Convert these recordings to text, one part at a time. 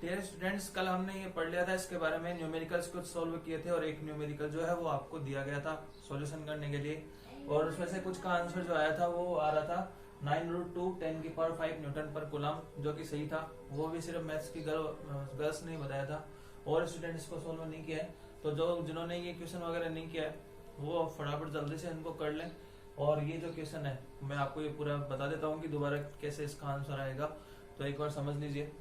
Dear students, कल हमने ये पढ़ लिया था इसके बारे में, न्यूमेरिकल्स कुछ सॉल्व किए थे और एक न्यूमेरिकल जो है वो आपको दिया गया था सॉल्यूशन करने के लिए, और उसमें से कुछ का आंसर जो आया था वो आ रहा था 9√2 10⁵ न्यूटन पर कूलम, जो कि सही था। वो भी सिर्फ मैथ्स की गर्ल्स ने बताया था और स्टूडेंट्स को सॉल्व नहीं किया है। तो जो जिन्होंने ये क्वेश्चन वगैरह नहीं किया है वो फटाफट जल्दी से इनको कर लें। और ये जो क्वेश्चन है मैं आपको ये पूरा बता देता हूँ कि दोबारा कैसे इसका आंसर आएगा, तो एक बार समझ लीजिए।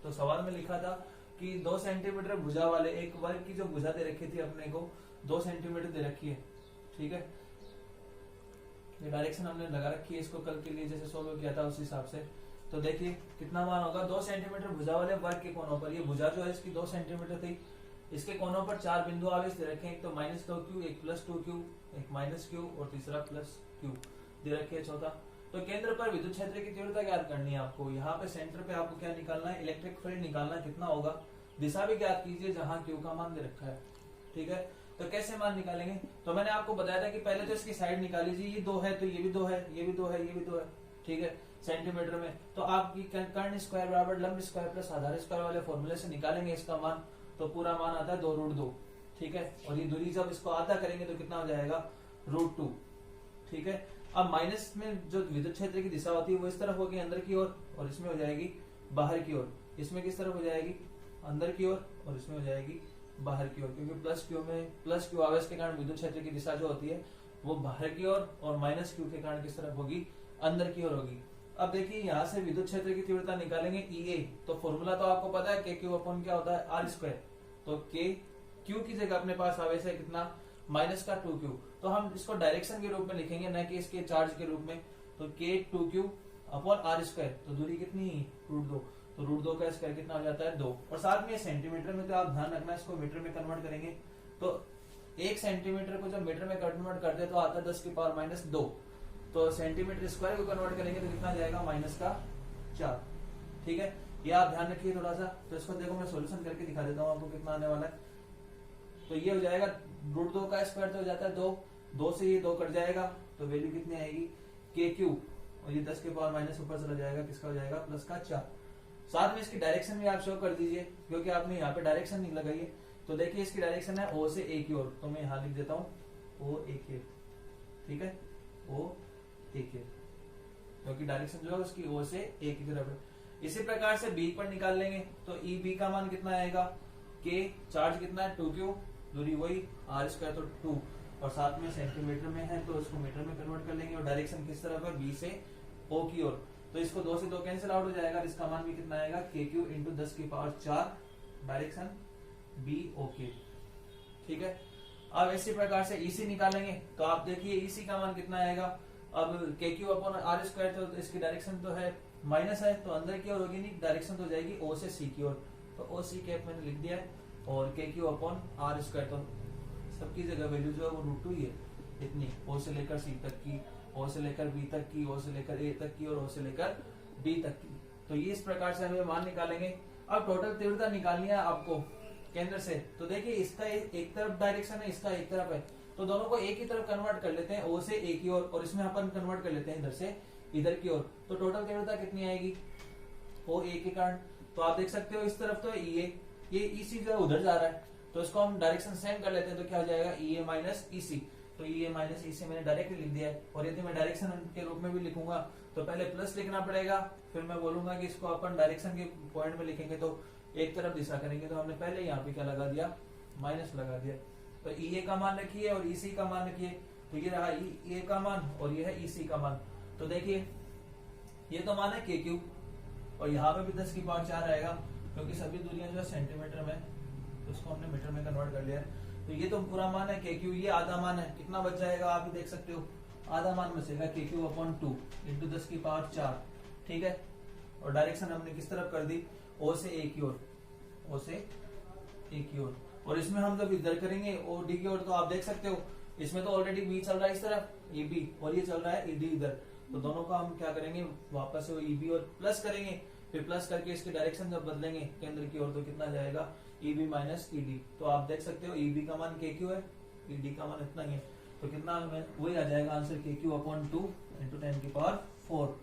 तो सवाल में लिखा था कि 2 सेंटीमीटर भुजा वाले एक वर्ग की जो भुजा दे रखी थी अपने को 2 सेंटीमीटर दे रखी है, ठीक है। ये डायरेक्शन हमने लगा रखी है इसको कल के लिए जैसे सोल्व किया था उस हिसाब से। तो देखिए कितना मान होगा 2 सेंटीमीटर भुजा वाले वर्ग के कोनों पर। ये भुजा जो है इसकी 2 सेंटीमीटर थी, इसके कोनों पर 4 बिंदु आवेश दे रखे हैं, एक तो -2q, एक +2q, एक -q और तीसरा +q दे रखे है चौथा। तो केंद्र पर विद्युत क्षेत्र की तीव्रता ज्ञात करनी है आपको। यहाँ पे सेंटर पे आपको क्या निकालना है, इलेक्ट्रिक फील्ड निकालना है, कितना होगा। दिशा भी ज्ञात कीजिए जहां q का मान दे रखा है, ठीक है। तो कैसे मान निकालेंगे, तो मैंने आपको बताया था कि पहले तो इसकी साइड निकाल लीजिए। ये 2 है तो ये भी 2 है, ये भी 2 है, ये भी 2 है, ठीक है, सेंटीमीटर में। तो आपकी कर्ण स्क्वायर बराबर लंब स्क्वायर प्लस आधार स्क्वायर वाले फॉर्मूले से निकालेंगे इसका मान, तो पूरा मान आता है 2√2, ठीक है। और ये दूरी जब इसको आधा करेंगे तो कितना हो जाएगा, √2, ठीक है। अब माइनस में जो विद्युत क्षेत्र की दिशा होती है वो इस तरफ होगी अंदर की ओर, और इसमें हो जाएगी बाहर की ओर। इसमें किस तरफ हो जाएगी, अंदर की ओर, और इसमें हो जाएगी बाहर की ओर, क्योंकि +q आवेश के कारण विद्युत क्षेत्र की दिशा जो होती है वो बाहर की ओर, और -q के कारण किस तरफ होगी, अंदर की ओर होगी। अब देखिए यहाँ से विद्युत क्षेत्र की तीव्रता निकालेंगे EA, तो फॉर्मूला तो आपको पता है KQ अपॉन क्या होता है, R²। तो Q की जगह अपने पास आवेश है कितना, -2q। तो हम इसको डायरेक्शन के रूप में लिखेंगे, न कि इसके चार्ज के रूप में। तो K2q अपॉन R², तो दूरी कितनी, √2। तो √2 का स्क्वायर कितना हो जाता है, 2। और साथ में सेंटीमीटर में तो आप ध्यान रखना इसको मीटर में कन्वर्ट करेंगे। तो 1 सेंटीमीटर को जब मीटर में कन्वर्ट करते तो आता है 10⁻²। तो सेंटीमीटर स्क्वायर को कन्वर्ट करेंगे तो कितना जाएगा, -4, ठीक है। ये आप ध्यान रखिए थोड़ा सा। तो इसको देखो मैं सोल्यूशन करके दिखा देता हूँ आपको कितना आने वाला है। तो ये हो जाएगा √2 का स्क्वायर तो हो जाता है 2 से ये 2 कट जाएगा, तो वैल्यू कितनी आएगी, KQ, और ये 10⁻- ऊपर चला जाएगा, किसका हो जाएगा, +4। साथ में इसकी डायरेक्शन भी आप शो कर दीजिए, क्योंकि आपने यहाँ पे डायरेक्शन नहीं लगाई है। तो देखिए इसकी डायरेक्शन है O से A की ओर, तो मैं यहाँ लिख देता हूँ OA, ठीक है, OA, क्योंकि डायरेक्शन जो है उसकी O से A की तरफ है। इसी प्रकार से B पर निकाल लेंगे, तो EB का मान कितना आएगा, K चार्ज कितना है 2q, दूरी वही, R² तो 2, और साथ में सेंटीमीटर में है तो इसको मीटर में कन्वर्ट कर लेंगे। और डायरेक्शन किस तरफ है, B से O की ओर, तो इसको 2 से 2 कैंसिल आउट हो जाएगा। इसका मान भी कितना आएगा, KQ × 10⁴, डायरेक्शन BOK, ठीक है। अब इसी प्रकार से EC निकालेंगे, तो आप देखिए EC का मान कितना आएगा। अब KQ अपॉन R², तो इसकी डायरेक्शन तो है माइनस है, तो अंदर की ओर होगी नहीं, डायरेक्शन तो जाएगी O से C की ओर, तो OC कैप मैंने लिख दिया है। और KQ अपॉन R², तो सबकी जगह वैल्यू जो है वो √2 ही है, इतनी, O से लेकर C तक की, O से लेकर B तक की, O से लेकर A तक की, और O से लेकर B तक की। तो ये इस प्रकार से हमें मान निकालेंगे। अब टोटल तीव्रता निकालनी है आपको केंद्र से। तो देखिए इसका एक तरफ डायरेक्शन है, इसका एक तरफ है, तो दोनों को एक ही तरफ कन्वर्ट कर लेते हैं, O से A की ओर, और इसमें अपन कन्वर्ट कर लेते हैं इधर से इधर की ओर। तो टोटल तीव्रता कितनी आएगी, OA के कारण। तो आप देख सकते हो इस तरफ तो EA, ये EC जो है उधर जा रहा है, तो इसको हम डायरेक्शन सेम कर लेते हैं, तो क्या हो जाएगा, EA - EC। तो EA - EC मैंने डायरेक्टली लिख दिया है। और यदि मैं डायरेक्शन के रूप में भी लिखूंगा तो पहले प्लस लिखना पड़ेगा, फिर मैं बोलूंगा कि इसको अपन डायरेक्शन के पॉइंट में लिखेंगे तो एक तरफ दिशा करेंगे। तो हमने पहले यहाँ पे क्या लगा दिया, माइनस लगा दिया। तो EA का मान रखिए और EC का मान रखिए। तो ये रहा EA का मान और ये है EC का मान। तो देखिए ये तो मान है KQ, और यहाँ पे भी 10⁴ आएगा, क्योंकि सभी दूरियां जो है सेंटीमीटर में, तो इसको हमने मीटर में कन्वर्ट कर लिया है। तो ये तो पूरा मान है KQ, ये आधा मान है, कितना बच जाएगा आप भी देख सकते हो, आधा मान बचेगा KQ अपॉन 2 × 10⁴, ठीक है। और डायरेक्शन हमने किस तरफ कर दी, O से A की ओर, O से A की ओर। और इसमें हम जब इधर करेंगे OD की ओर, तो आप देख सकते हो इसमें तो ऑलरेडी B चल रहा है इस तरफ, EB, और ये चल रहा है ED इधर। तो दोनों का हम क्या करेंगे, वापस से EB और प्लस करेंगे, फिर प्लस करके इसकी डायरेक्शन जब बदलेंगे केंद्र की ओर, तो कितना जाएगा, EB - ED। तो आप देख सकते हो EB का मान KQ है, ED का मान इतना ही है, तो कितना वही आ जाएगा आंसर, KQ अपॉन 2 × 10⁴।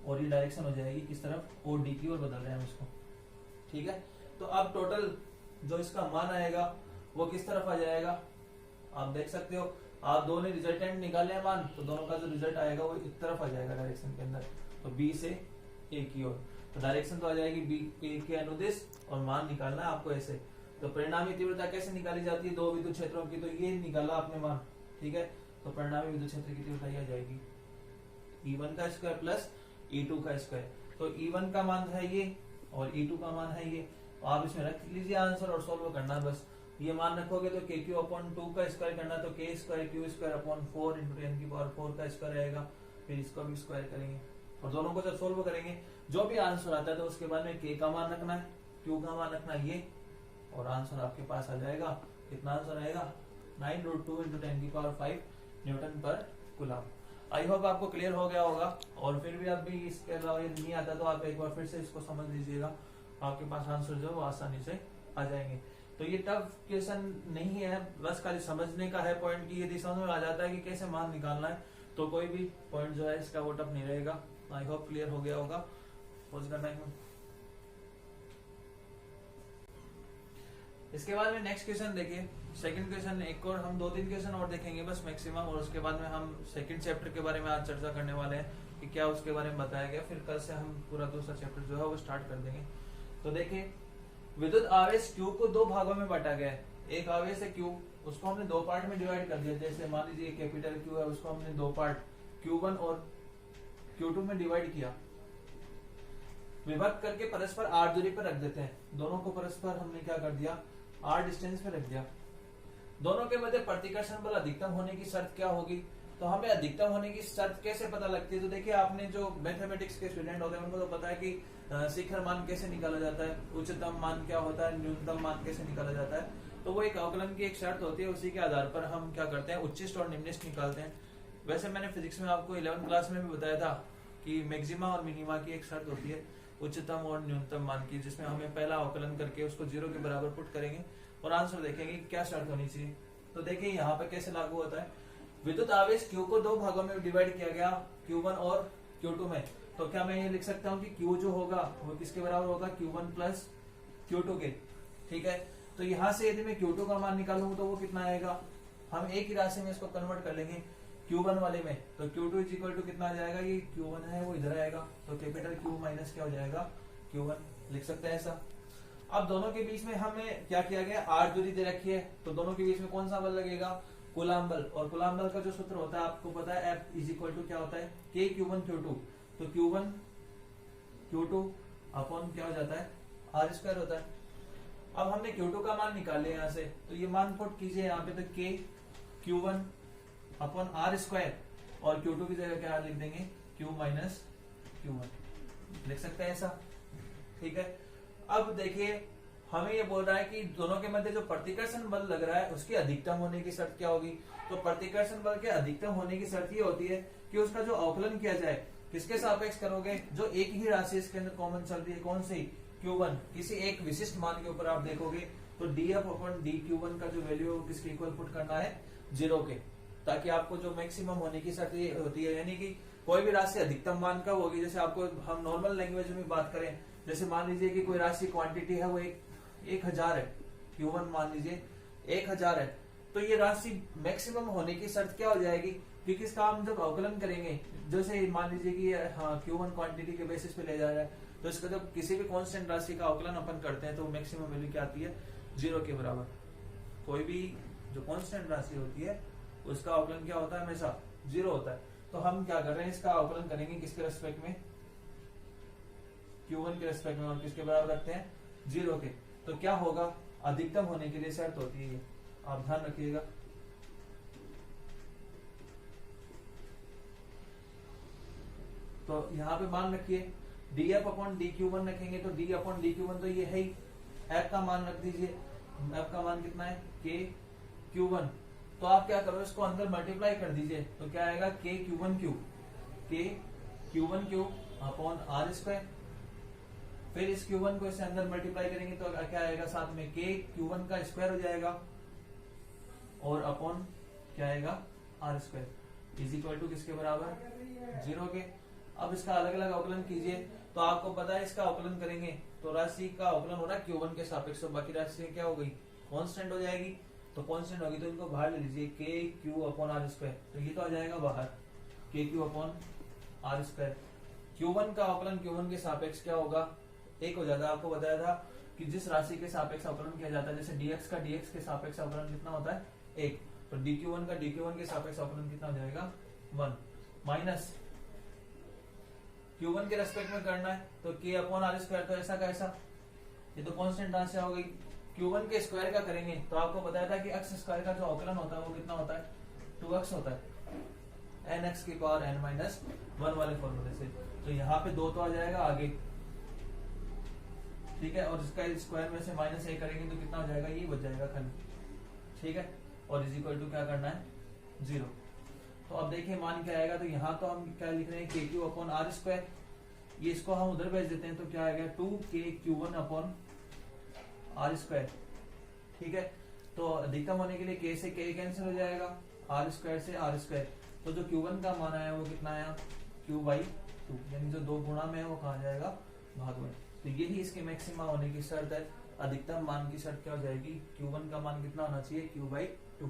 और ये डायरेक्शन हो जाएगी किस तरफ, OD की ओर बदल रहे हैं हम इसको, ठीक है। तो अब टोटल जो इसका मान आएगा वो किस तरफ आ जाएगा, आप देख सकते हो। आप दोनों ने रिजल्टेंट निकाले हैं मान, तो दोनों का जो रिजल्ट आएगा वो इस तरफ आ जाएगा डायरेक्शन के अंदर, तो बी से ए की ओर। तो डायरेक्शन तो आ जाएगी बी ए के अनुदिश, और मान निकालना है आपको ऐसे। तो परिणामी तीव्रता कैसे निकाली जाती है दो विद्युत क्षेत्रों की, तो ये निकाला आपने मान, ठीक है। तो परिणामी विद्युत क्षेत्र की तीव्रता आ जाएगी E1 का स्क्वायर प्लस E2 का स्क्वायर। तो E1 का मान है ये और E2 का मान है ये, तो आप इसमें रख लीजिए आंसर और सोल्व करना है बस। ये मान रखोगे तो KQ/2 का स्क्वायर करना, तो K square Q square upon 4 × 10⁴ का स्क्वायर आएगा। फिर इसको भी स्क्वायर करेंगे और दोनों को जब सोल्व करेंगे जो भी आंसर आता है तो उसके बाद में K का मान रखना है, Q का मान रखना है ये, और आंसर आपके पास आ जाएगा। कितना आंसर आएगा 9√2 × 10⁵ न्यूटन पर कूलम। आई होप आपको क्लियर हो गया होगा, और फिर भी अभी इसके अलावा यदि नहीं आता तो आप एक बार फिर से इसको समझ लीजिएगा, आपके पास आंसर जो वो आसानी से आ जाएंगे। तो ये टफ क्वेश्चन नहीं है, बस खाली समझने का है पॉइंट की। यदि समझ में आ जाता है कि कैसे मान निकालना है तो कोई भी पॉइंट जो है इसका वो टफ नहीं रहेगा। आई होप क्लियर हो गया होगा। इसके बाद में नेक्स्ट क्वेश्चन देखिए, सेकंड क्वेश्चन। एक और हम 2-3 क्वेश्चन और देखेंगे बस मैक्सिमम, और उसके बाद में हम सेकंड चैप्टर के बारे में आज चर्चा करने वाले हैं कि क्या उसके बारे में बताया गया। फिर कल से हम पूरा दूसरा चैप्टर जो है वो स्टार्ट कर देंगे। तो देखिए, विद्युत आवेश Q को दो भागों में बांटा गया है। एक आवेश है Q, उसको हमने दो पार्ट में डिवाइड कर दिया। जैसे मान लीजिए कैपिटल Q है, उसको हमने दो पार्ट Q1 और Q2 में डिवाइड किया, विभक्त करके परस्पर r दूरी पर रख देते हैं। दोनों को परस्पर हमने क्या कर दिया, r डिस्टेंस पे रख दिया। दोनों के मध्य प्रतिकर्षण बल अधिकतम होने की शर्त क्या होगी, तो हमें अधिकतम होने की शर्त कैसे पता लगती है। तो देखिए, आपने जो मैथमेटिक्स के स्टूडेंट होते हैं उनको तो पता है कि शिखर मान कैसे निकाला जाता है, उच्चतम मान क्या होता है, न्यूनतम मान कैसे निकाला जाता है। तो वो एक अवकलन की एक शर्त होती है, उसी के आधार पर हम क्या करते हैं, उच्चिष्ट और निम्निष्ट निकालते हैं। वैसे मैंने फिजिक्स में आपको 11th क्लास में भी बताया था कि मैक्सिमा और मिनिमा की एक शर्त होती है उच्चतम और न्यूनतम मान की, जिसमें हमें पहला अवकलन करके उसको 0 के बराबर पुट करेंगे और आंसर देखेंगे क्या शर्त होनी चाहिए। तो देखिए यहाँ पे कैसे लागू होता है। विद्युत आवेश Q को दो भागों में डिवाइड किया गया, Q1 और Q2 में। तो क्या मैं ये लिख सकता हूँ कि Q जो होगा वो किसके बराबर होगा, Q1 प्लस Q2 के, ठीक है। तो यहाँ से यदि मैं Q2 का मान निकालूंगा तो वो कितना आएगा, हम एक ही राशि में इसको कन्वर्ट कर लेंगे Q1 वाले में। तो Q2 इज इक्वल टू कितना आ जाएगा, ये Q1 है वो इधर आएगा, तो कैपिटल Q माइनस क्या हो जाएगा Q1, लिख सकते हैं ऐसा। अब दोनों के बीच में हमें क्या किया गया, r दूरी दे रखी है, तो दोनों के बीच में कौन सा बल लगेगा, कूलम्ब बल। और कूलम्ब बल का जो सूत्र होता है आपको पता है, F इज इक्वल टू क्या होता है, K Q1 Q2। तो Q1 Q2 अपॉन क्या हो जाता है, R स्क्वायर होता है। अब हमने Q2 का मान निकाल लिया यहाँ से, तो ये मान पुट कीजिए यहाँ पे, तो K Q1 upon R square, और Q2 की जगह क्या लिख देंगे, Q माइनस Q1, लिख सकते हैं ऐसा, ठीक है। अब देखिए, हमें ये बोल रहा है कि दोनों के मध्य जो प्रतिकर्षण बल लग रहा है उसकी अधिकतम होने की शर्त क्या होगी। तो प्रतिकर्षण बल के अधिकतम होने की शर्त ये होती है कि उसका जो अवकलन किया जाए किसके सापेक्ष करोगे, जो एक ही राशि इसके अंदर कॉमन चल रही है, कौन सी, Q1, किसी एक विशिष्ट मान के ऊपर आप देखोगे तो dF/dQ1 का जो वैल्यू है किसके इक्वल पुट करना है, 0 के, ताकि आपको जो मैक्सिमम होने की शर्त ये होती है, यानी कि कोई भी राशि अधिकतम मान का होगी। जैसे आपको हम नॉर्मल लैंग्वेज में बात करें, जैसे मान लीजिए कि कोई राशि क्वांटिटी है वो 1000 है, Q1 मान लीजिए 1000 है, तो ये राशि मैक्सिमम होने की शर्त क्या हो जाएगी, क्योंकि इसका हम जब अवकलन करेंगे, जैसे मान लीजिए कि हाँ Q1 क्वांटिटी के बेसिस पे ले जा रहा है, तो इसका जब किसी भी कांस्टेंट राशि का अवकलन अपन करते हैं तो मैक्सिमम वैल्यू क्या आती है, 0 के बराबर। कोई भी जो कांस्टेंट राशि होती है उसका अवकलन क्या होता है, हमेशा 0 होता है। तो हम क्या कर रहे हैं, इसका अवकलन करेंगे किसके रेस्पेक्ट में, Q1 के रेस्पेक्ट में, और किसके बराबर रखते हैं, 0 के। तो क्या होगा, अधिकतम होने के लिए शर्त होती है, आप ध्यान रखिएगा। तो यहाँ पे मान रखिए dF/dQ1 रखेंगे, तो d/dQ1 तो ये है ही, F का मान रख दीजिए, F का मान कितना है, K Q1। तो आप क्या करो, इसको अंदर मल्टीप्लाई कर दीजिए, तो क्या आएगा, K Q1Q upon R square. फिर इस Q1 को इससे अंदर मल्टीप्लाई करेंगे तो क्या आएगा, साथ में K Q1 का स्क्वायर हो जाएगा, और अपॉन क्या आएगा, R square is equal to किसके बराबर, 0 के। अब इसका अलग अलग अवकलन कीजिए, तो आपको पता है इसका अवकलन करेंगे तो राशि का अवकलन हो रहा है Q1 के सापेक्ष, बाकी राशि क्या हो गई, कांस्टेंट हो जाएगी। तो कांस्टेंट होगी तो इनको बाहर ले लीजिए, KQ/R², तो ये तो आ जाएगा बाहर KQ/R²। Q1 का अवकलन Q1 के सापेक्ष क्या होगा, 1 हो जाता है। आपको बताया था कि जिस राशि के सापेक्ष अवकलन किया जाता है, जैसे dx का dx के सापेक्ष अवकलन कितना होता है, 1, तो dQ1 का dQ1 के सापेक्ष अवकलन कितना हो जाएगा, 1, माइनस Q1 के रेस्पेक्ट में करना है तो K/R², तो ऐसा कैसा, ये तो कांस्टेंट राशि हो गई। Q1 के स्क्वायर का करेंगे तो आपको बताया था कि x स्क्वायर का जो अवकलन होता है वो कितना होता है, 2x होता है, nx⁻n−1 वाले फॉर्मूले से। तो यहाँ पे 2 तो आ जाएगा आगे, ठीक है, और इसका स्क्वायर में से -a करेंगे तो कितना हो जाएगा, ये बच जाएगा खाली, ठीक है, और इज इक्वल टू क्या करना है, 0। तो अब देखिए मान क्या आएगा, तो यहाँ तो हम क्या लिख रहे हैं, KQ/R², ये इसको हम उधर भेज देते हैं तो क्या आएगा, 2KQ1/R², ठीक है। तो अधिकतम होने के लिए K से K कैंसिल हो जाएगा, R² से R², तो जो Q1 का मान आया वो कितना आया, Q/2, यानी जो 2 गुणा में है वो कहा जाएगा, भाग में। तो यही इसके मैक्सिमा होने की शर्त है। अधिकतम मान की शर्त क्या हो जाएगी, Q1 का मान कितना होना चाहिए, Q/2,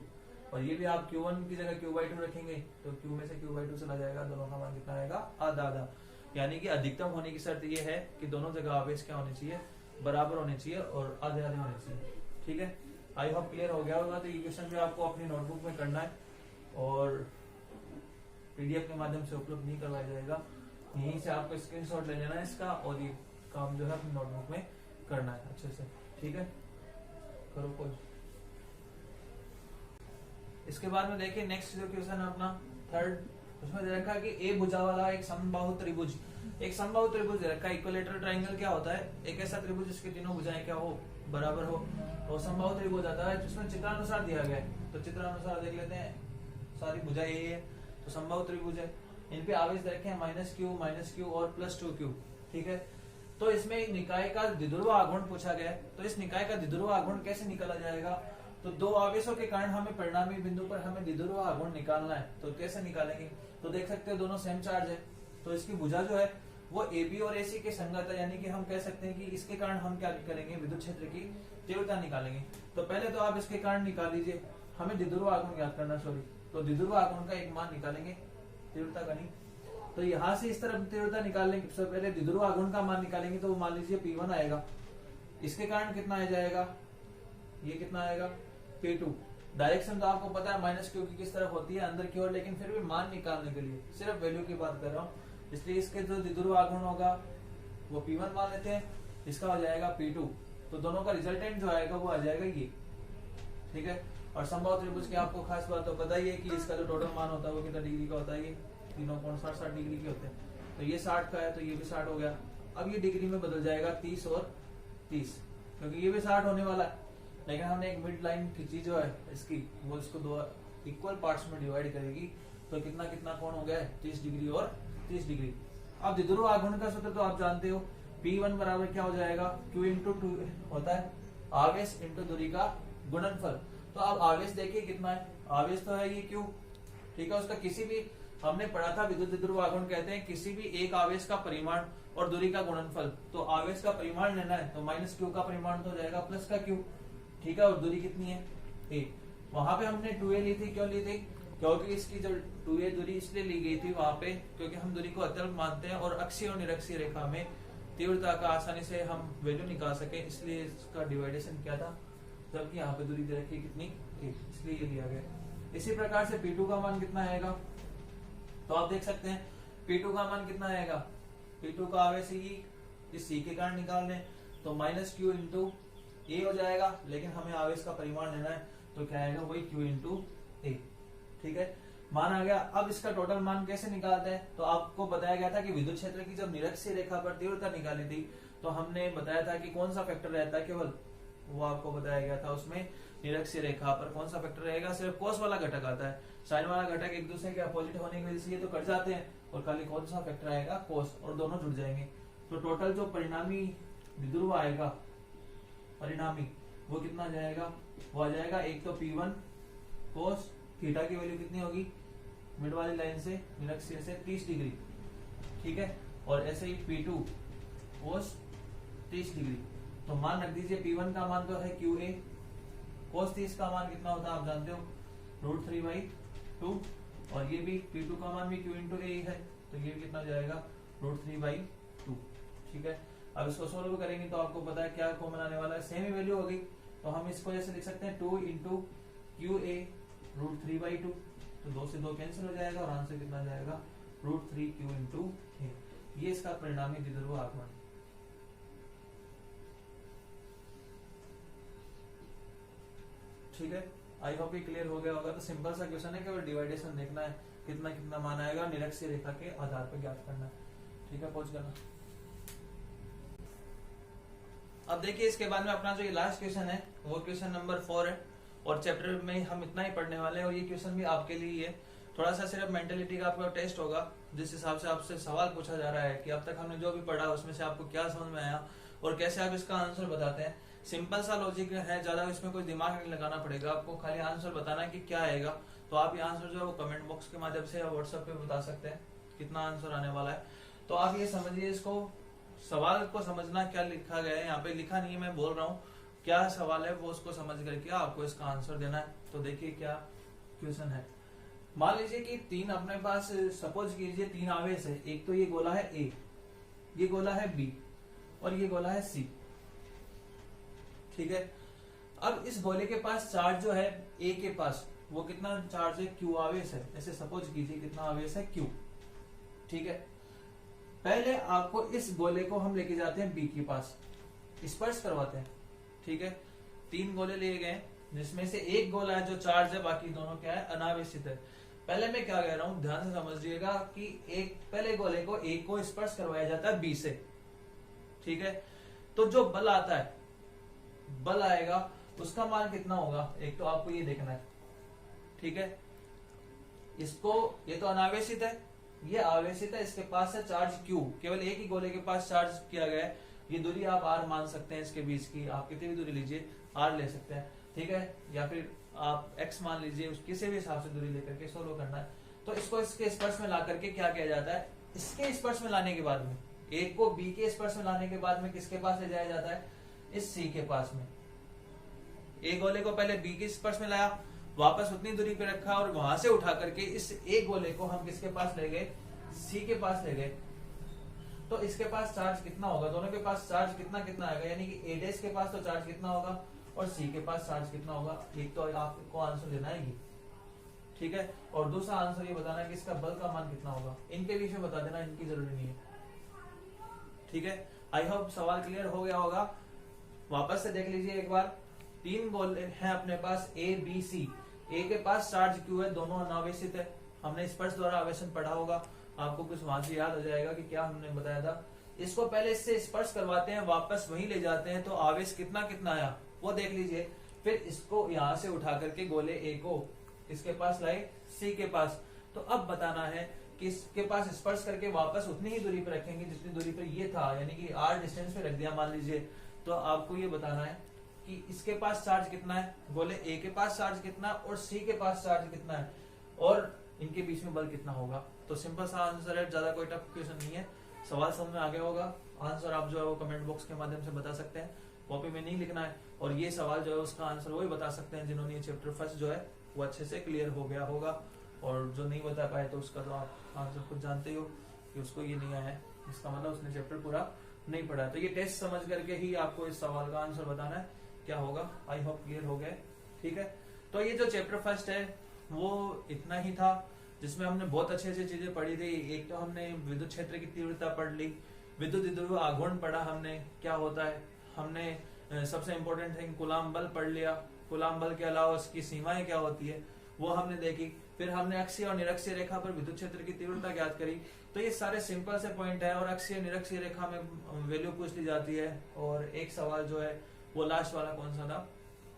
और ये भी आप Q1 की जगह Q/2 रखेंगे तो Q में से Q/2 चला जाएगा, दोनों का मान कितना आएगा, आधा आधा। यानी कि अधिकतम होने की शर्त ये है कि दोनों जगह आवेश क्या होने चाहिए, बराबर होने चाहिए और आधे आधे होने चाहिए, ठीक है। आई होप क्लियर हो गया होगा। तो ये क्वेश्चन भी आपको अपनी नोटबुक में करना है और PDF के माध्यम से उपलब्ध नहीं करवाया जाएगा, यहीं से आपको स्क्रीनशॉट ले लेना है इसका और ये काम जो है अपनी नोटबुक में करना है अच्छे से, ठीक है, करो कोई। इसके बाद में देखिए नेक्स्ट जो क्वेश्चन है अपना थर्ड, उसमें दे रखा है कि ए भुजा वाला एक समबाहु त्रिभुज, एक समबाहु त्रिभुज दे रखा है। इक्विलेटरल ट्रायंगल क्या होता है, एक ऐसा त्रिभुज जिसके तीनों भुजाएं क्या हो, बराबर हो, तो समबाहु त्रिभुज आता है, जिसमें चित्रानुसार दिया गया है। तो चित्रानुसार देख लेते हैं, सारी भुजा यही है, तो समबाहु त्रिभुज है। इन पे आवेश दे रखे हैं -q और +2q, ठीक है। तो इसमें निकाय का द्विध्रुव आघूर्ण पूछा गया है, तो इस निकाय का द्विध्रुव आघूर्ण कैसे निकाला जाएगा, तो 2 आवेशों के कारण हमें परिणामी बिंदु पर हमें द्विध्रुव आघूर्ण निकालना है। तो कैसे निकालेंगे, तो देख सकते हैं दोनों सेम चार्ज है, तो इसकी भुजा जो है वो AB और AC के संगत है, यानी कि हम कह सकते हैं कि इसके कारण हम क्या करेंगे, विद्युत क्षेत्र की तीव्रता निकालेंगे। तो पहले तो आप इसके कारण निकाल लीजिए, हमें द्विध्रुव आघूर्ण ज्ञात करना, सॉरी, तो द्विध्रुव आघूर्ण का एक मान निकालेंगे, तीव्रता का नहीं। तो यहाँ से इस तरफ तीव्रता निकालने से पहले द्विध्रुव आघूर्ण का मान निकालेंगे, तो मान लीजिए P1 आएगा, इसके कारण कितना आ जाएगा, ये कितना आएगा, P2। डायरेक्शन तो आपको पता है -q की किस तरफ होती है, अंदर की ओर, लेकिन फिर भी मान निकालने के लिए सिर्फ वैल्यू की बात कर रहा हूँ, इसलिए इसके जो द्विध्रुव आघूर्ण होगा वो P1 मान लेते हैं, इसका हो जाएगा P2। तो दोनों का रिजल्टेंट जो आएगा वो आ जाएगा ये, ठीक है। और समबाहु त्रिभुज की आपको खास बात तो पता ही है कि इसका जो टोटल मान होता है वो कितना डिग्री का होता है, ये तीनों कोण 60 डिग्री के होते हैं। तो ये 60 का है तो ये भी 60 हो गया। अब ये डिग्री में बदल जाएगा 30 और 30, क्योंकि ये भी 60 होने वाला है, लेकिन हमने एक मिड लाइन खींची जो है इसकी, वो इसको 2 इक्वल पार्ट्स में डिवाइड करेगी, तो कितना कितना कोण हो गया, 30 डिग्री और 30 डिग्री। अब द्विध्रुव आघूर्ण का सूत्र तो आप जानते हो, P1 बराबर क्या हो जाएगा, Q इंटू 2 होता है आवेश इंटू दूरी का गुणनफल। तो अब आवेश देखिए कितना है, आवेश तो है ये Q, ठीक है। उसका किसी भी, हमने पढ़ा था विद्युत द्विध्रुव आघूर्ण कहते हैं किसी भी एक आवेश का परिमाण और दूरी का गुणनफल। तो आवेश का परिमाण लेना है तो -q का परिमाण तो हो जाएगा प्लस का q, ठीक है, और दूरी कितनी है a। वहां पे हमने 2a ली थी, क्यों ली थी, क्योंकि इसकी जो 2a दूरी इसलिए ली गई थी वहां पे, क्योंकि हम दूरी को अत्यल्प मानते हैं और अक्षीय और निरक्षीय रेखा में तीव्रता का आसानी से हम वैल्यू निकाल सके, इसलिए इसका डिवाइडेशन किया था। जबकि यहाँ पे दूरी दे रखी है कितनी, a, इसलिए ये लिया गया। इसी प्रकार से P2 का मान कितना आएगा, तो आप देख सकते हैं P2 का मान कितना आएगा, P2 का आवेश ही इस C के कारण निकाल लें तो -q इंटू a हो जाएगा, लेकिन हमें आवेश का परिमाण लेना है तो क्या आएगा, वही q इंटू a, ठीक है। मान आ गया। अब इसका टोटल मान कैसे निकालते हैं, तो आपको बताया गया था कि विद्युत क्षेत्र की जब निरक्षीय रेखा पर तीव्रता निकाली थी तो हमने बताया था कि कौन सा फैक्टर रहता है, केवल वो आपको बताया गया था। उसमें निरक्षीय रेखा पर कौन सा फैक्टर रहेगा, सिर्फ कोस वाला घटक आता है, साइन वाला घटक एक दूसरे के अपोजिट होने की वजह से ये तो कट जाते हैं, और खाली कौन सा फैक्टर आएगा, कोस, और दोनों जुड़ जाएंगे। तो टोटल जो परिणामी द्विध्रुव आएगा, परिणामी, वो कितना जाएगा, वो आ जाएगा, एक तो P1 कोस थीटा की वैल्यू कितनी होगी, मिड वाली लाइन से निरक्षीय से 30 डिग्री, ठीक है, और ऐसे ही P2 कोस 30 डिग्री। तो मान रख दीजिए P1 का मान तो है QA, cos 30 का मान कितना होता है आप जानते हो, √3/2, और ये भी P2 का मान भी Q इंटू A है, तो ये कितना जाएगा, √3/2। ठीक है, अब इसको सोल्व करेंगे तो आपको पता है क्या कॉमन आने वाला है, सेम ही वैल्यू होगी, तो हम इसको जैसे लिख सकते हैं 2 इंटू QA √3/2, तो 2 से 2 कैंसिल हो जाएगा और आंसर कितना जाएगा, √3Q इंटू A। ये इसका परिणामी द्विध्रुव आगमन। ठीक है, आई होप ये क्लियर हो गया होगा। तो सिंपल सा क्वेश्चन है, केवल डिवाइडेशन देखना है, कितना कितना मान आएगा, निरक्षीय रेखा के आधार पर ज्ञात करना है। ठीक है, पहुंच करना। अब देखिए इसके बाद में अपना जो ये लास्ट क्वेश्चन है वो क्वेश्चन नंबर 4 है, और चैप्टर में हम इतना ही पढ़ने वाले हैं, और ये क्वेश्चन भी आपके लिए ही है। थोड़ा सा सिर्फ मेंटेलिटी का आपका टेस्ट होगा, जिस हिसाब से आपसे सवाल पूछा जा रहा है कि अब तक हमने जो भी पढ़ा उसमें से आपको क्या समझ में आया और कैसे आप इसका आंसर बताते हैं। सिंपल सा लॉजिक है, ज्यादा इसमें कोई दिमाग नहीं लगाना पड़ेगा, आपको खाली आंसर बताना है कि क्या आएगा। तो आप ये आंसर जो है वो कमेंट बॉक्स के माध्यम से या व्हाट्सएप पे बता सकते हैं कितना आंसर आने वाला है। तो आप ये समझिए, इसको सवाल को समझना क्या लिखा गया है, यहाँ पे लिखा नहीं है, मैं बोल रहा हूँ क्या सवाल है वो उसको समझ करके आपको इसका आंसर देना है। तो देखिए क्या क्वेश्चन है। मान लीजिए कि 3 अपने पास, सपोज कीजिए 3 आवेश है, एक तो ये गोला है A, ये गोला है B और ये गोला है C। ठीक है, अब इस गोले के पास चार्ज जो है A के पास वो कितना चार्ज है, Q आवेश है। ऐसे सपोज कीजिए कितना आवेश है, Q। ठीक है, पहले आपको इस गोले को हम लेके जाते हैं B के पास, स्पर्श करवाते हैं। ठीक है, 3 गोले लिए गए जिसमें से एक गोला है जो चार्ज है, बाकी दोनों क्या है, अनावेशित है। पहले मैं क्या कह रहा हूं, ध्यान से समझिएगा कि एक पहले गोले को A को स्पर्श करवाया जाता है B से। ठीक है, तो जो बल आता है, बल आएगा उसका मान कितना होगा, एक तो आपको ये देखना है। ठीक है, इसको, ये तो अनावेशित है, ये आवेशित है, इसके पास है चार्ज Q, केवल एक ही गोले के पास चार्ज किया गया है। ये दूरी आप R मान सकते हैं इसके बीच की, आप कितनी भी दूरी लीजिए R ले सकते हैं। ठीक है, या फिर आप X मान लीजिए, उस किसी भी हिसाब से दूरी लेकर के सोल्व करना है। तो इसको इसके स्पर्श में ला करके क्या किया जाता है, इसके स्पर्श में लाने के बाद में, एक को B के स्पर्श में लाने के बाद में किसके पास ले जाया जाता है, इस C के पास में। एक गोले को पहले B के स्पर्श में लाया, वापस उतनी दूरी पे रखा और वहां से उठा करके इस एक गोले को हम किसके पास ले गए, C के पास ले गए। तो इसके पास चार्ज कितना होगा, दोनों के पास चार्ज कितना कितना आएगा, यानी कि A के पास तो चार्ज कितना होगा और C के पास चार्ज कितना होगा। एक तो आपको आंसर देना है ये। ठीक है, और दूसरा आंसर ये बताना है कि इसका बल का मान कितना होगा। इनके बीच में बता देना, इनकी जरूरी नहीं है। ठीक है, आई होप सवाल क्लियर हो गया होगा। वापस से देख लीजिए एक बार, 3 गोले हैं अपने पास A B C। A के पास चार्ज Q है, दोनों अनावेशित है। हमने स्पर्श द्वारा आवेशन पढ़ा होगा, आपको कुछ वहां से याद हो जाएगा कि क्या हमने बताया था। इसको पहले इससे स्पर्श करवाते हैं, वापस वहीं ले जाते हैं, तो आवेश कितना कितना आया वो देख लीजिए। फिर इसको यहाँ से उठा करके गोले A को इसके पास लाए C के पास। तो अब बताना है कि इसके पास स्पर्श करके वापस उतनी ही दूरी पर रखेंगे जितनी दूरी पर ये था, यानी कि R डिस्टेंस पे रख दिया मान लीजिए। तो आपको ये बताना है कि इसके पास चार्ज कितना है, गोले A के पास चार्ज कितना और C के पास चार्ज कितना है, और इनके बीच में बल कितना होगा। तो सिंपल सा आंसर है, ज्यादा कोई टफ क्वेश्चन नहीं है। सवाल समझ में आ गया होगा। आंसर आप जो है वो कमेंट बॉक्स के माध्यम से बता सकते हैं, कॉपी में नहीं लिखना है। और ये सवाल जो है उसका आंसर वही बता सकते हैं जिन्होंने ये चैप्टर फर्स्ट जो है वो अच्छे से क्लियर हो गया होगा, और जो नहीं बता पाए तो उसका तो आप आंसर खुद जानते ही हो कि उसको ये नहीं आया है, इसका मतलब उसने चैप्टर पूरा नहीं पढ़ा। तो ये टेस्ट समझ करके ही आपको इस सवाल का आंसर बताना है क्या होगा। आई होप क्लियर हो गए। ठीक है, तो ये जो चैप्टर फर्स्ट है वो इतना ही था, जिसमें हमने बहुत अच्छी अच्छी चीजें पढ़ी थी। एक तो हमने विद्युत क्षेत्र की तीव्रता पढ़ ली, विद्युत द्विध्रुव आघूर्ण पढ़ा हमने क्या होता है, हमने सबसे इंपॉर्टेंट थिंग कूलाम बल पढ़ लिया। कूलाम बल के अलावा उसकी सीमाएं क्या होती है वो हमने देखी। फिर हमने अक्षीय और निरक्षीय रेखा पर विद्युत क्षेत्र की तीव्रता ज्ञात करी। तो ये सारे सिंपल से पॉइंट है, और अक्षीय निरक्षीय रेखा में वैल्यू पूछ ली जाती है। और एक सवाल जो है वो लास्ट वाला कौन सा था,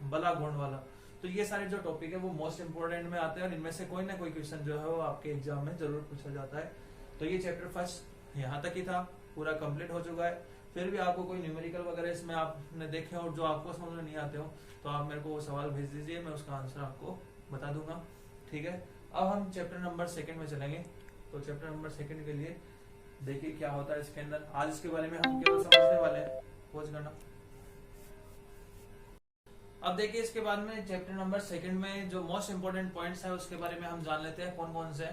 बलाघूर्ण वाला। तो ये सारे जो टॉपिक है वो मोस्ट इंपोर्टेंट में आते हैं, और इनमें से कोई ना कोई क्वेश्चन जो है वो आपके एग्जाम में जरूर पूछा जाता है। तो ये चैप्टर फर्स्ट यहाँ तक ही था, पूरा कंप्लीट हो चुका है। फिर भी आपको कोई न्यूमेरिकल वगैरह इसमें आपने देखे और जो आपको समझ में नहीं आते हो तो आप मेरे को वो सवाल भेज दीजिए, मैं उसका आंसर आपको बता दूंगा। ठीक है, अब हम चैप्टर नंबर 2 में चलेंगे। तो चैप्टर नंबर 2 के लिए देखिए क्या होता है इसके अंदर। आज इसके बारे में हम केवल समझने वाले हैं, खोज करना। अब देखिए इसके बाद में चैप्टर नंबर 2 में जो मोस्ट इंपोर्टेंट पॉइंट्स है उसके बारे में हम जान लेते हैं कौन कौन से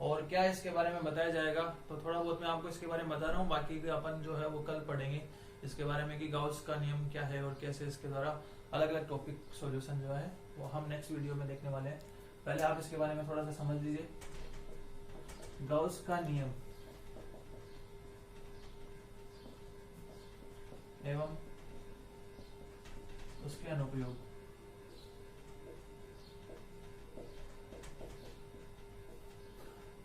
और क्या इसके बारे में बताया जाएगा। तो थोड़ा बहुत मैं आपको इसके बारे में बता रहा हूँ, बाकी अपन जो है वो कल पढ़ेंगे इसके बारे में कि गाउस का नियम क्या है और कैसे इसके द्वारा अलग अलग टॉपिक सॉल्यूशन जो है वो हम नेक्स्ट वीडियो में देखने वाले हैं। पहले आप इसके बारे में थोड़ा सा समझ लीजिए। गाउस का नियम एवं उसके अनुप्रयोग।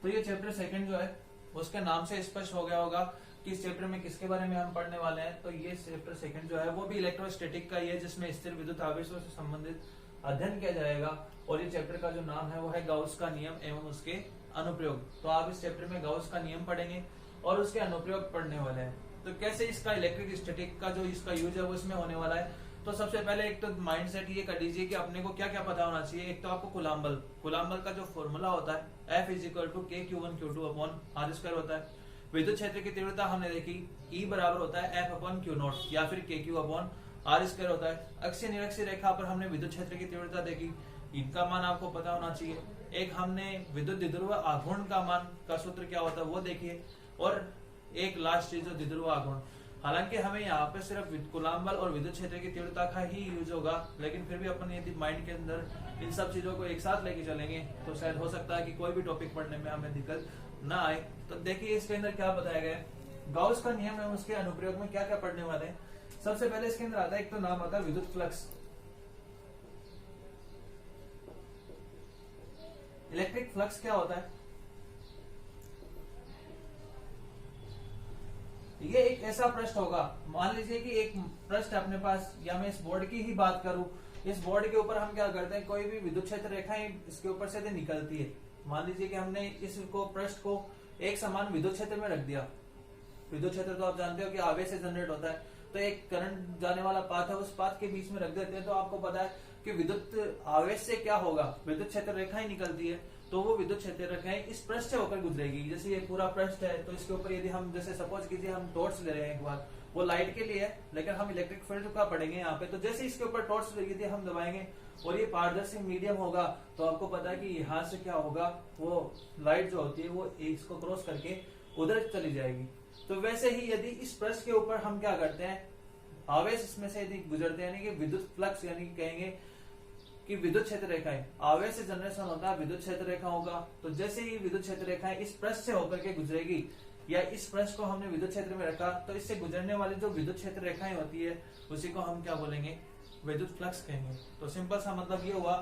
तो ये चैप्टर 2 जो है उसके नाम से स्पष्ट हो गया होगा कि इस चैप्टर में किसके बारे में हम पढ़ने वाले हैं। तो ये चैप्टर 2 जो है वो भी इलेक्ट्रोस्टैटिक का ही है, जिसमें स्थिर विद्युत आवेशों से संबंधित अध्ययन किया जाएगा। और ये चैप्टर का जो नाम है वो है गाउस का नियम एवं उसके अनुप्रयोग। तो आप इस चैप्टर में गाउस का नियम पढ़ेंगे और उसके अनुप्रयोग पढ़ने वाले हैं। तो कैसे इसका इलेक्ट्रिक स्टैटिक का जो इसका यूज है वो इसमें होने वाला है। तो सबसे पहले एक तो माइंड सेट ये कर लीजिए कि अपने को क्या क्या पता होना चाहिए। एक तो आपको कुलाम्बल का जो फॉर्मूला होता है F = KQ1Q2/R² होता है। विद्युत क्षेत्र की तीव्रता हमने देखी E बराबर होता है F/Q0 या फिर KQ/R² होता है। अक्षीय निरक्षीय रेखा पर हमने विद्युत क्षेत्र की तीव्रता देखी, इनका मान आपको पता होना चाहिए। एक हमने विद्युत द्विध्रुव आघूर्ण का मान का सूत्र क्या होता है वो देखिए, और एक लास्ट चीज जो द्विध्रुव आघूर्ण। हालांकि हमें यहाँ पे सिर्फ कुलाम्बल और विद्युत क्षेत्र की तीव्रता का ही यूज होगा, लेकिन फिर भी अपन यदि माइंड के अंदर इन सब चीजों को एक साथ लेके चलेंगे तो शायद हो सकता है कि कोई भी टॉपिक पढ़ने में हमें दिक्कत ना आए। तो देखिए इसके अंदर क्या बताया गया है। गाउस का नियम है उसके अनुप्रयोग में क्या क्या पढ़ने वाले हैं। सबसे पहले इसके अंदर आता है एक तो नाम आता है विद्युत फ्लक्स। इलेक्ट्रिक फ्लक्स क्या होता है? ये एक ऐसा पृष्ठ होगा, मान लीजिए कि एक पृष्ठ अपने पास, या मैं इस बोर्ड की ही बात करूं, इस बोर्ड के ऊपर हम क्या करते हैं, कोई भी विद्युत क्षेत्र रेखाएं इसके ऊपर से निकलती है। मान लीजिए कि हमने इसको पृष्ठ को एक समान विद्युत क्षेत्र में रख दिया। विद्युत क्षेत्र तो आप जानते हो कि आवेश से जनरेट होता है, तो एक करंट जाने वाला पाथ है, उस पाथ के बीच में रख देते हैं। तो आपको पता है कि विद्युत आवेश से क्या होगा, विद्युत क्षेत्र रेखाएं निकलती है, तो वो विद्युत क्षेत्र रेखाएं इस पृष्ठ से होकर गुजरेगी। जैसे ये पूरा पृष्ठ है, तो इसके ऊपर यदि हम जैसे सपोज कीजिए हम टॉर्च ले रहे हैं एक बार, वो लाइट के लिए है, लेकिन हम इलेक्ट्रिक फील्ड का पढ़ेंगे यहाँ पे। तो जैसे इसके ऊपर टॉर्च यदि हम दबाएंगे और ये पारदर्शी मीडियम होगा, तो आपको पता है कि यहाँ से क्या होगा, वो लाइट जो होती है वो इसको क्रॉस करके उधर चली जाएगी। तो वैसे ही यदि इस पृष्ठ के ऊपर हम क्या करते हैं, आवेश इसमें से यदि गुजरते हैं, यानी कि विद्युत फ्लक्स, यानी कहेंगे कि विद्युत क्षेत्र रेखाएं, आवेश से जनरेशन होता है विद्युत क्षेत्र रेखाओं का। तो जैसे ही विद्युत क्षेत्र रेखाएं इस पृष्ठ से होकर के गुजरेगी, या इस पृष्ठ को हमने विद्युत क्षेत्र में रखा, तो इससे गुजरने वाली जो विद्युत क्षेत्र रेखाएं होती है उसी को हम क्या बोलेंगे, विद्युत फ्लक्स कहेंगे। तो सिंपल सा मतलब ये हुआ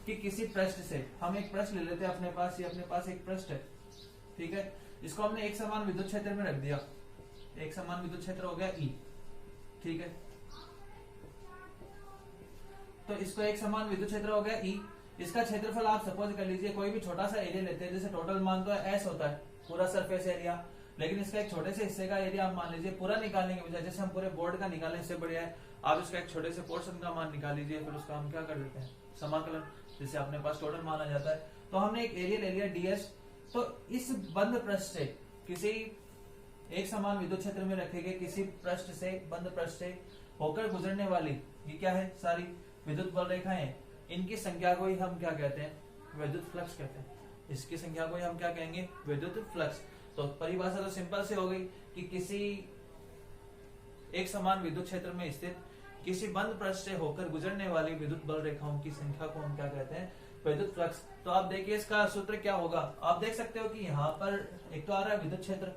कि किसी पृष्ठ से, हम एक पृष्ठ ले लेते हैं अपने पास, ये अपने पास एक पृष्ठ है, ठीक है, इसको हमने एक समान विद्युत क्षेत्र में रख दिया, एक समान विद्युत क्षेत्र हो गया E, ठीक है। तो इसको एक समान विद्युत क्षेत्र हो गया E। इसका क्षेत्रफल आप सपोज कर लीजिए कोई भी छोटा सा एरिया लेते हैं, जैसे टोटल मान तो S होता है पूरा सरफेस एरिया, लेकिन इसका एक छोटे से हिस्से का एरिया आप मान लीजिए, पूरा निकालने के बजाय जैसे हम पूरे बोर्ड का निकालें इससे बढ़िया है आप इसका एक छोटे से पोर्शन का मान निकाल लीजिए, फिर उसका हम क्या कर देते हैं समाकलन, जिससे अपने पास टोटल मान आ जाता है। तो हमने एक एरिया ले लिया DS। तो इस बंद पृष्ठ से, किसी एक समान विद्युत क्षेत्र में रखे गए किसी पृष्ठ से, बंद पृष्ठ से होकर गुजरने वाली ये क्या है, सारी विद्युत बल रेखाएं, इनकी संख्या को ही हम क्या कहते हैं, विद्युत फ्लक्स कहते हैं। इसकी संख्या को ही हम क्या कहेंगे, विद्युत फ्लक्स। तो परिभाषा तो सिंपल से हो गई कि किसी एक समान विद्युत क्षेत्र में स्थित किसी बंद पृष्ठ से होकर गुजरने वाली विद्युत बल रेखाओं की संख्या को हम क्या कहते हैं, विद्युत फ्लक्स। तो आप देखिए इसका सूत्र क्या होगा, आप देख सकते हो कि यहाँ पर एक तो आ रहा है विद्युत क्षेत्र,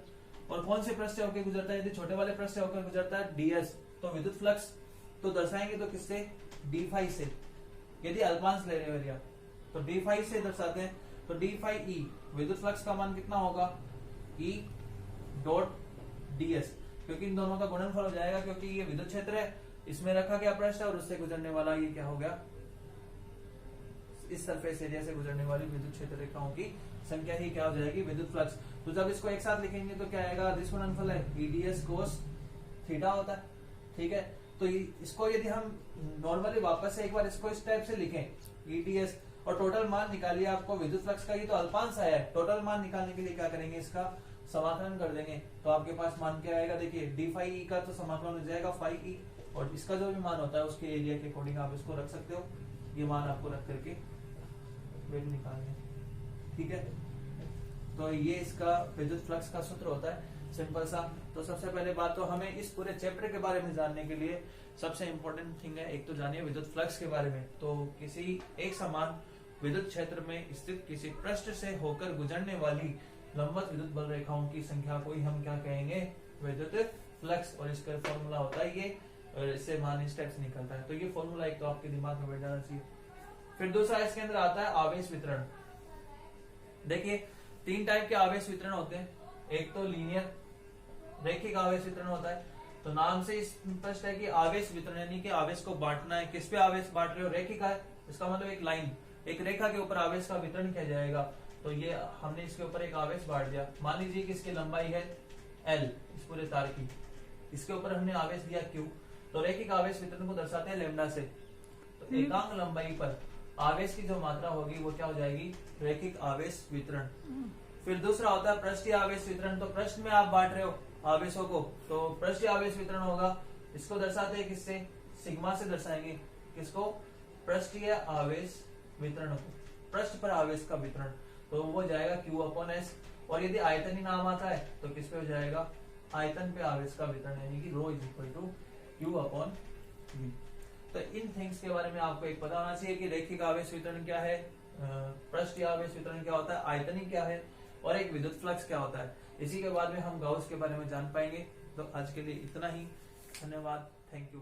और कौन से पृष्ठ से होकर गुजरता है, यदि छोटे वाले पृष्ठ से होकर गुजरता है DS, तो विद्युत फ्लक्स तो दर्शाएंगे तो किससे, d∅ से। यदि अल्पांश ले रहे हो एरिया तो d∅ से दर्शाते हैं, तो d∅E विद्युत फ्लक्स का मान कितना होगा, E.ds, क्योंकि इन दोनों का गुणनफल हो जाएगा, क्योंकि ये विद्युत क्षेत्र है, इसमें रखा गया पृष्ठ है, और उससे गुजरने वाला ये क्या हो गया, इस सरफेस एरिया से गुजरने वाली विद्युत क्षेत्र रेखाओं की संख्या ही क्या हो जाएगी, विद्युत फ्लक्स। तो जब इसको एक साथ लिखेंगे तो क्या आएगा, अदिश गुणनफल है EDS cos थीटा होता है, ठीक है। तो इसको यदि हम नॉर्मली वापस से एक बार इसको इस टाइप से लिखें, EDS, और टोटल मान निकालिए आपको विद्युत फ्लक्स का, ये तो अल्पांश आया है, टोटल मान निकालने के लिए क्या करेंगे, इसका समाकलन कर देंगे तो आपके पास मान क्या आएगा, देखिए डी फाई ई का तो समाकलन हो जाएगा फाई ई, और इसका जो भी मान होता है उसके एरिया के अकॉर्डिंग आप इसको रख सकते हो, ये मान आपको रख करके वैल्यू निकालनी, ठीक है। तो ये इसका विद्युत फ्लक्स का सूत्र होता है, सिंपल सा। तो सबसे पहले बात तो हमें इस पूरे चैप्टर के बारे में जानने के लिए सबसे इंपॉर्टेंट थिंग है, एक तो जानिए विद्युत फ्लक्स के बारे में। तो किसी एक समान विद्युत क्षेत्र में स्थित किसी पृष्ठ से होकर गुजरने वाली लंबवत विद्युत बल रेखाओं की संख्या को ही हम क्या कहेंगे, विद्युत फ्लक्स। और इसका फॉर्मूला होता है ये, और इससे मान स्टेप्स निकलता है। तो ये फॉर्मूला एक तो आपके दिमाग में बैठ जाना चाहिए। फिर दूसरा इसके अंदर आता है आवेश वितरण। देखिए 3 टाइप के आवेश वितरण होते हैं, एक तो लीनियर रैखिक आवेश वितरण होता है। तो नाम से स्पष्ट है कि आवेश वितरण यानी कि आवेश को बांटना है, किस पे आवेश बांट रहे हो, रैखिक है, इसका मतलब एक लाइन, एक रेखा के ऊपर आवेश का वितरण किया जाएगा। तो ये हमने इसके ऊपर एक आवेश बांट दिया, मान लीजिए कि इसकी लंबाई है L, इस पूरे तार की, इसके ऊपर हमने आवेश दिया Q। तो रैखिक आवेश वितरण को दर्शाते हैं लैम्डा से। तो एकांक लंबाई पर आवेश की जो मात्रा होगी वो क्या हो जाएगी, रैखिक आवेश वितरण। फिर दूसरा होता है पृष्ठीय आवेश वितरण। तो पृष्ठ में आप बांट रहे हो आवेशों को, तो पृष्ठीय आवेश वितरण होगा, इसको दर्शाते हैं किससे, सिग्मा से दर्शाएंगे, किसको, पृष्ठीय आवेश वितरण को, पृष्ठ पर आवेश का वितरण। तो वो जाएगा Q/S। और यदि आयतनी नाम आता है तो किस पे हो जाएगा, आयतन पे आवेश का वितरण, यानी कि ρ Q/V। तो इन थिंग्स के बारे में आपको एक पता होना चाहिए कि रैखिक आवेश वितरण क्या है, पृष्ठीय आवेश वितरण क्या होता है, आयतनी क्या है, और एक विद्युत फ्लक्स क्या होता है। इसी के बाद में हम गाउस के बारे में जान पाएंगे। तो आज के लिए इतना ही, धन्यवाद, थैंक यू।